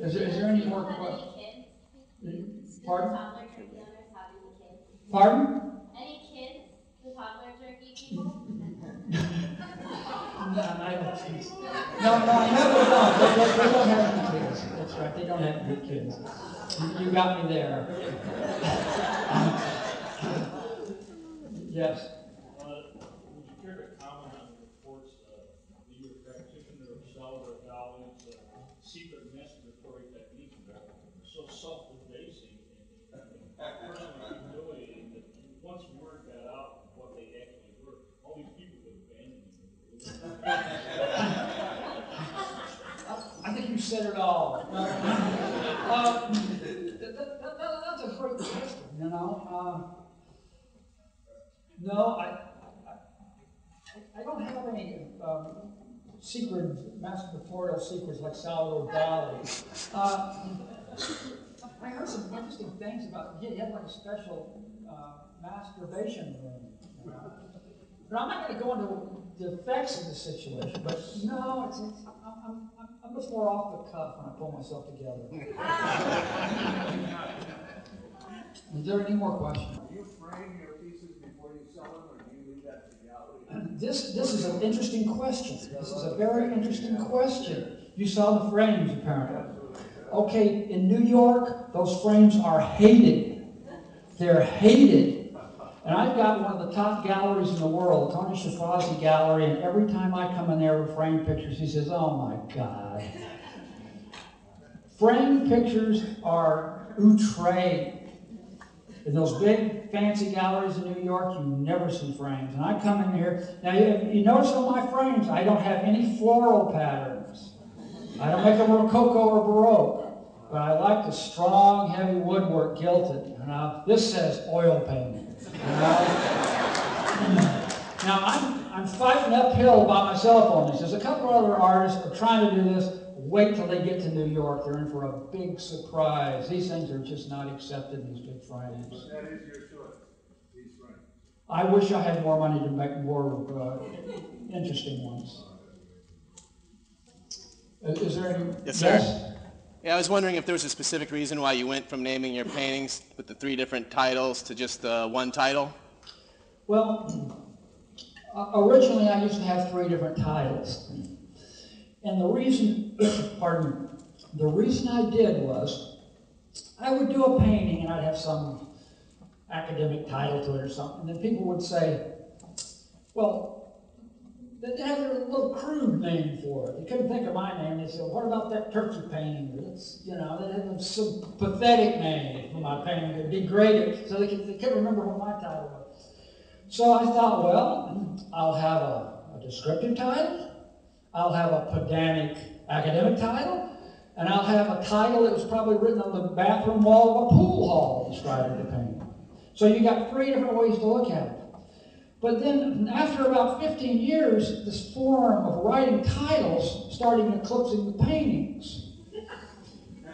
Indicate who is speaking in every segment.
Speaker 1: Is there any more questions? Pardon? Pardon?
Speaker 2: Any kids? The toddler turkey people?
Speaker 1: No, I never don't. They don't have any kids. That's right. They don't have any kids. You got me there. Yes.
Speaker 3: Would you care to comment on the reports that you're a practitioner of cellular Dali's secret masturbatory technique that are so self-effacing and personally humiliating that once word got out what they actually were, all these people would abandon you.
Speaker 1: I think you said it all. That's a great question, you know. No, I don't have any secret masturbatorial secrets like Salvador Dali. I heard some interesting things about. He had like a special masturbation room. You know? But I'm not going to go into the effects of the situation. But no, I'm much more off the cuff when I pull myself together. Is there any more questions?
Speaker 4: Do you frame your pieces before you sell them, or do you leave that to the gallery?
Speaker 1: This is an interesting question. This is a very interesting question. You saw the frames, apparently. Okay, in New York, those frames are hated. They're hated. And I've got one of the top galleries in the world, Tony Shafrazi Gallery, and every time I come in there with framed pictures, he says, oh my God. Framed pictures are outre. In those big, fancy galleries in New York, you never see frames. And I come in here, now you notice on my frames, I don't have any floral patterns. I don't make them Rococo or Baroque. But I like the strong, heavy woodwork gilded. Now, this says oil painting. Now, I'm fighting uphill by myself on this. There's a couple other artists that are trying to do this. Wait till they get to New York. They're in for a big surprise. These things are just not accepted, these big frames.
Speaker 4: But that is your choice, these frames.
Speaker 1: I wish I had more money to make more interesting ones. Is there any?
Speaker 5: Yes, sir. Yes? Yeah, I was wondering if there was a specific reason why you went from naming your paintings with the 3 different titles to just one title?
Speaker 1: Well, originally I used to have 3 different titles. And the reason, pardon me, the reason I did was I would do a painting and I'd have some academic title to it or something. And then people would say, well, they had their little crude name for it. They couldn't think of my name. They said, what about that turkey painting? It's, you know, they had some pathetic name for my painting. It'd be great. So they couldn't remember what my title was. So I thought, well, I'll have a descriptive title. I'll have a pedantic academic title. And I'll have a title that was probably written on the bathroom wall of a pool hall describing the painting. So you got 3 different ways to look at it. But then, after about 15 years, this form of writing titles started eclipsing the paintings.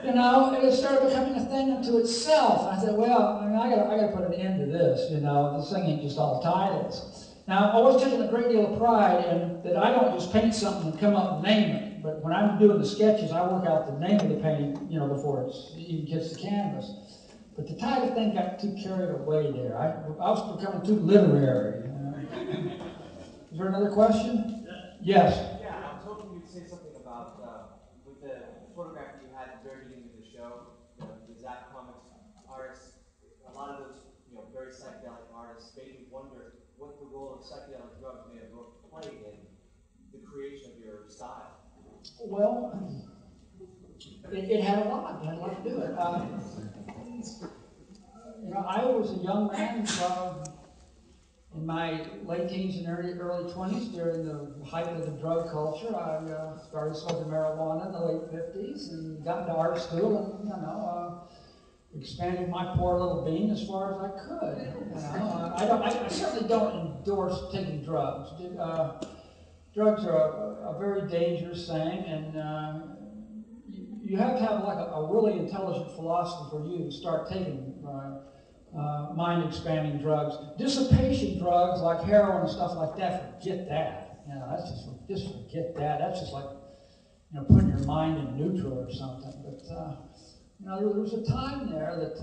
Speaker 1: You know, and it started becoming a thing unto itself. And I said, well, I gotta put an end to this. You know, this thing ain't just all titles. Now, I've always taken a great deal of pride in that I don't just paint something and come up and name it. But when I'm doing the sketches, I work out the name of the painting, you know, before it even gets the canvas. But the title thing got too carried away there. I was becoming too literary. Is there another question? Yes.
Speaker 6: Yeah, I was hoping you'd say something about with the photograph that you had at the very beginning of the show, the Zap Comics artists. A lot of those, you know, very psychedelic artists made me wonder what the role of psychedelic drugs may have played in the creation of your style.
Speaker 1: Well, it had a lot. It had a lot to do with it. You know, I was a young man in my late teens and early 20s during the height of the drug culture. I started smoking marijuana in the late 50s and got into art school and, you know, expanded my poor little being as far as I could. You know, I certainly don't endorse taking drugs. Drugs are a very dangerous thing, and you have to have like a really intelligent philosophy for you to start taking mind-expanding drugs. Dissipation drugs like heroin and stuff like that, forget that. You know, that's just forget that. That's just like, you know, putting your mind in neutral or something. But You know, there was a time there that,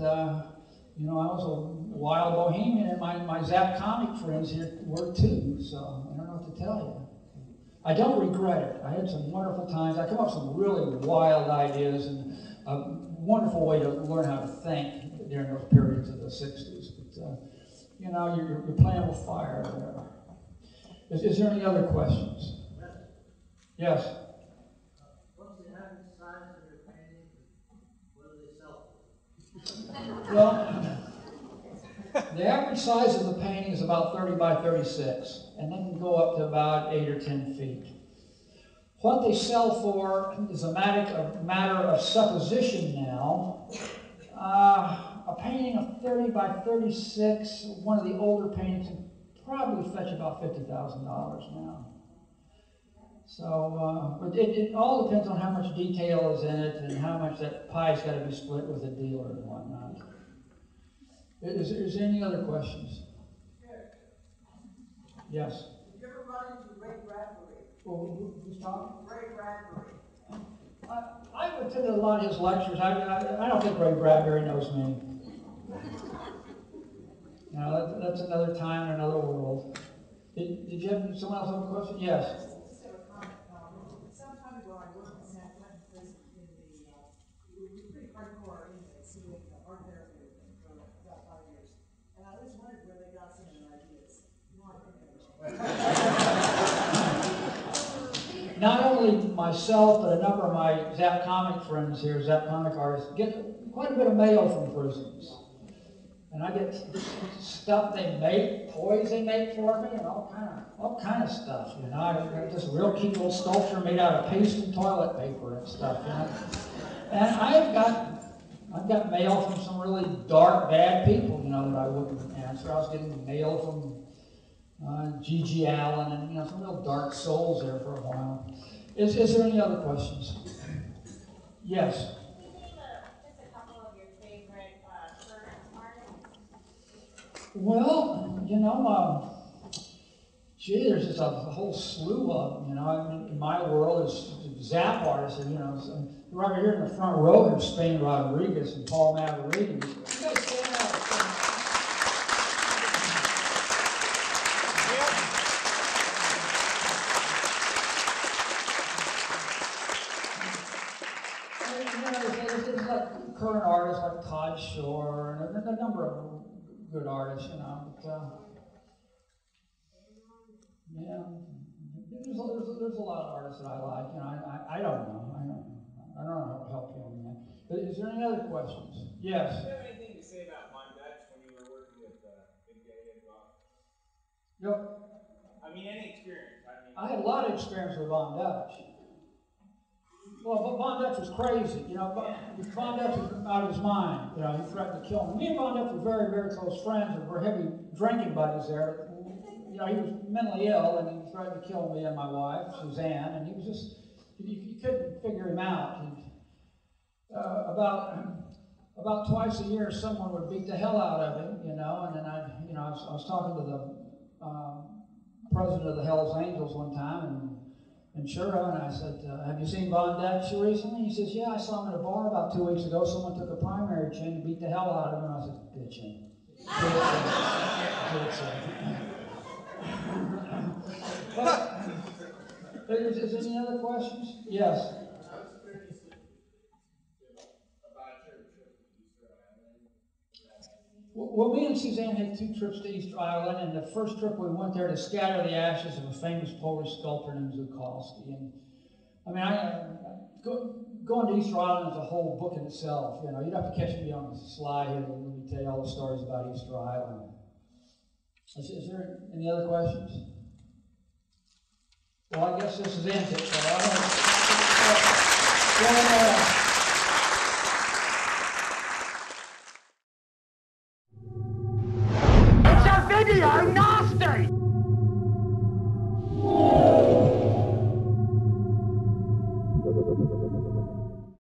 Speaker 1: you know, I was a wild bohemian, and my Zap comic friends here were too, so I don't know what to tell you. I don't regret it. I had some wonderful times. I come up with some really wild ideas and a wonderful way to learn how to think during those periods of the 60s. But, you know, you're playing with fire there. Is there any other questions? Yes?
Speaker 7: What's the average size of your painting? What do they sell for?
Speaker 1: Well, the average size of the painting is about 30 by 36, and they can go up to about 8 or 10 feet. What they sell for is a matter of supposition now. A painting of 30 by 36, one of the older paintings, can probably fetch about $50,000 now. So, but it all depends on how much detail is in it and how much that pie's got to be split with a dealer and whatnot. Is there any other questions? Yes.
Speaker 7: Did you ever run into Ray Bradbury?
Speaker 1: Well, who's talking?
Speaker 7: Ray Bradbury.
Speaker 1: I've attended a lot of his lectures. I don't think Ray Bradbury knows me. You know, that's another time and another world. Did you have someone else have a question? Yes.
Speaker 8: Just have a comment. Some time ago, I worked in San Quentin prison in the pretty hardcore inmates doing art therapy with them for about 5 years. And I always wondered where they got some of their ideas. No, I think they
Speaker 1: Not only myself, but a number of my Zap comic friends here, Zap comic artists, get quite a bit of mail from prisons. And I get stuff they make, toys they make for me, and all kind of stuff. You know, I got this real cute little sculpture made out of paste and toilet paper and stuff. You know, and I've got mail from some really dark, bad people. You know, that I wouldn't answer. I was getting mail from G.G. Allen and, you know, some real dark souls there for a while. Is there any other questions? Yes.
Speaker 2: Can you name just a couple of your favorite current artists?
Speaker 1: Well, you know, gee, there's just a whole slew of them. You know, I mean, in my world is Zap artists, and you know, right here in the front row there's Spain Rodriguez and Paul Maverick. You guys stand out. There's like current artists like Todd Shore and a number of good artists, you know. But, yeah, there's a lot of artists that I like. You know, I don't know. I don't know how to help you on that. But is there any other questions? Yes.
Speaker 6: Do you have anything to say about Von Dutch when you were working with Big Daddy and Rob?
Speaker 1: Yep.
Speaker 6: I mean, any experience.
Speaker 1: I had a lot of experience with Von Dutch. Well, but Von Dutch was crazy. You know, Von Dutch was out of his mind. You know, he threatened to kill me. Me and Von Dutch were very, very close friends, and we're heavy drinking buddies there. You know, he was mentally ill, and he threatened to kill me and my wife, Suzanne, and he was just, you couldn't figure him out. About twice a year, someone would beat the hell out of him, you know, and then I was talking to the president of the Hells Angels one time, and Shura, and I said, have you seen Von Dutch recently? He says, yeah, I saw him at a bar about 2 weeks ago. Someone took a primary chain and beat the hell out of him. I said, bitchin'. But, is there any other questions? Yes. Well, me and Suzanne had 2 trips to Easter Island, and the first trip we went there to scatter the ashes of a famous Polish sculptor named Zukalski. And I mean, going to Easter Island is a whole book in itself. You know, you'd have to catch me on the sly here. Let me tell you all the stories about Easter Island. Is there any other questions? Well, I guess this is it. So I'm going to